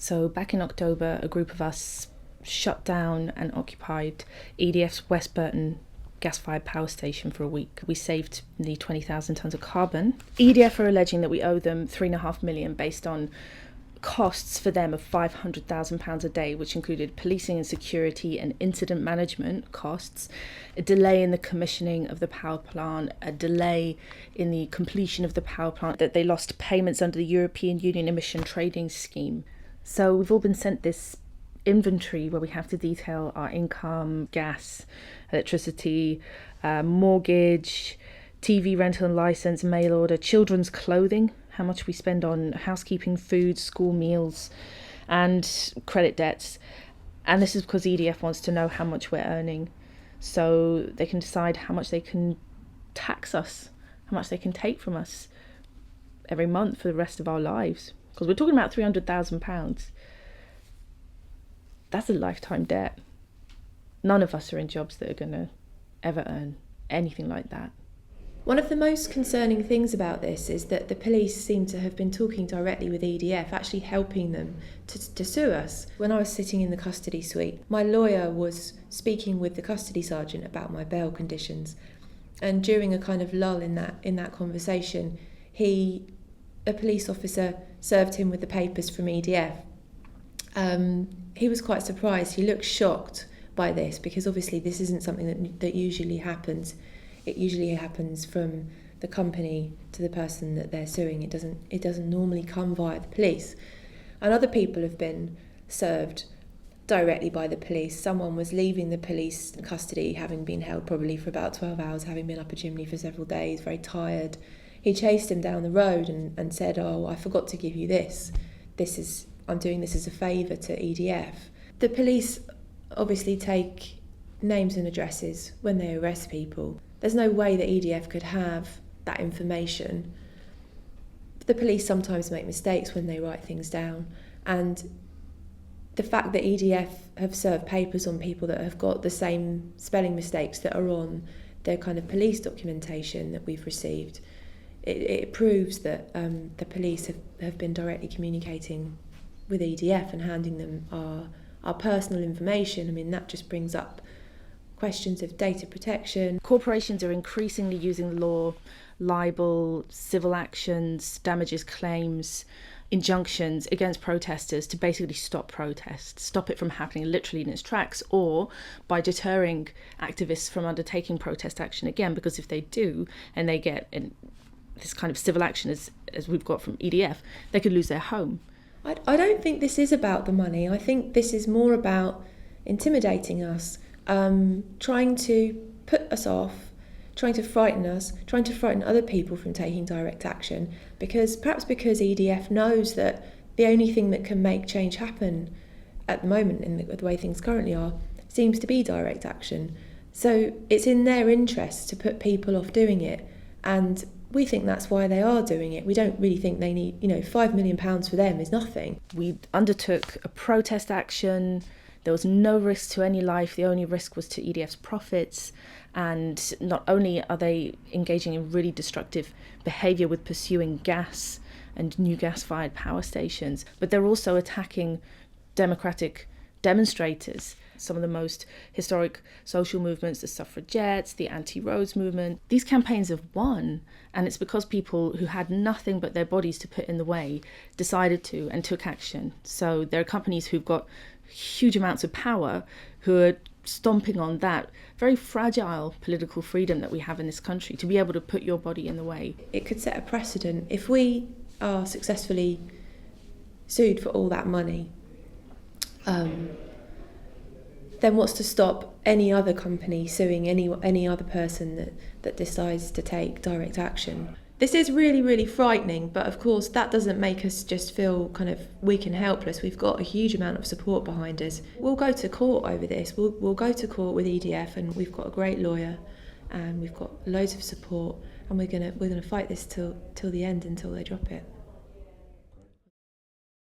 So back in October, a group of us shut down and occupied EDF's West Burton gas-fired power station for a week. We saved nearly 20,000 tonnes of carbon. EDF are alleging that we owe them £3.5 million based on costs for them of £500,000 a day, which included policing and security and incident management costs, a delay in the commissioning of the power plant, a delay in the completion of the power plant, that they lost payments under the European Union emission trading scheme. So we've all been sent this inventory where we have to detail our income, gas, electricity, mortgage, TV rental and license, mail order, children's clothing, how much we spend on housekeeping, food, school meals, and credit debts. And this is because EDF wants to know how much we're earning, so they can decide how much they can tax us, how much they can take from us every month for the rest of our lives. Because we're talking about £300,000. That's a lifetime debt. None of us are in jobs that are going to ever earn anything like that. One of the most concerning things about this is that the police seem to have been talking directly with EDF, actually helping them to sue us. When I was sitting in the custody suite, my lawyer was speaking with the custody sergeant about my bail conditions. And during a kind of lull in that conversation, a police officer served him with the papers from EDF. He was quite surprised. He looked shocked by this because obviously this isn't something that usually happens. It usually happens from the company to the person that they're suing. It doesn't normally come via the police. And other people have been served directly by the police. Someone was leaving the police custody, having been held probably for about 12 hours, having been up a chimney for several days, very tired. He chased him down the road and said, "Oh, I forgot to give you this. I'm doing this as a favour to EDF." The police obviously take names and addresses when they arrest people. There's no way that EDF could have that information. The police sometimes make mistakes when they write things down, and the fact that EDF have served papers on people that have got the same spelling mistakes that are on their kind of police documentation that we've received, it proves that the police have been directly communicating with EDF and handing them our personal information. I mean, that just brings up questions of data protection. Corporations are increasingly using law, libel, civil actions, damages claims, injunctions against protesters to basically stop protests, stop it from happening literally in its tracks, or by deterring activists from undertaking protest action again, because if they do and they get in this kind of civil action as we've got from EDF, they could lose their home. I don't think this is about the money. I think this is more about intimidating us, trying to put us off, trying to frighten us, trying to frighten other people from taking direct action, because EDF knows that the only thing that can make change happen at the moment in the way things currently are seems to be direct action. So it's in their interest to put people off doing it, and we think that's why they are doing it. We don't really think they need, £5 million for them is nothing. We undertook a protest action. There was no risk to any life. The only risk was to EDF's profits. And not only are they engaging in really destructive behaviour with pursuing gas and new gas-fired power stations, but they're also attacking democratic demonstrators. Some of the most historic social movements, the suffragettes, the anti-roads movement. These campaigns have won, and it's because people who had nothing but their bodies to put in the way decided to and took action. So there are companies who've got huge amounts of power who are stomping on that very fragile political freedom that we have in this country to be able to put your body in the way. It could set a precedent. If we are successfully sued for all that money, then what's to stop any other company suing any other person that decides to take direct action? This is really, really frightening, but of course that doesn't make us just feel kind of weak and helpless. We've got a huge amount of support behind us. We'll go to court over this. We'll go to court with EDF, and we've got a great lawyer, and we've got loads of support, and we're gonna fight this till the end, until they drop it.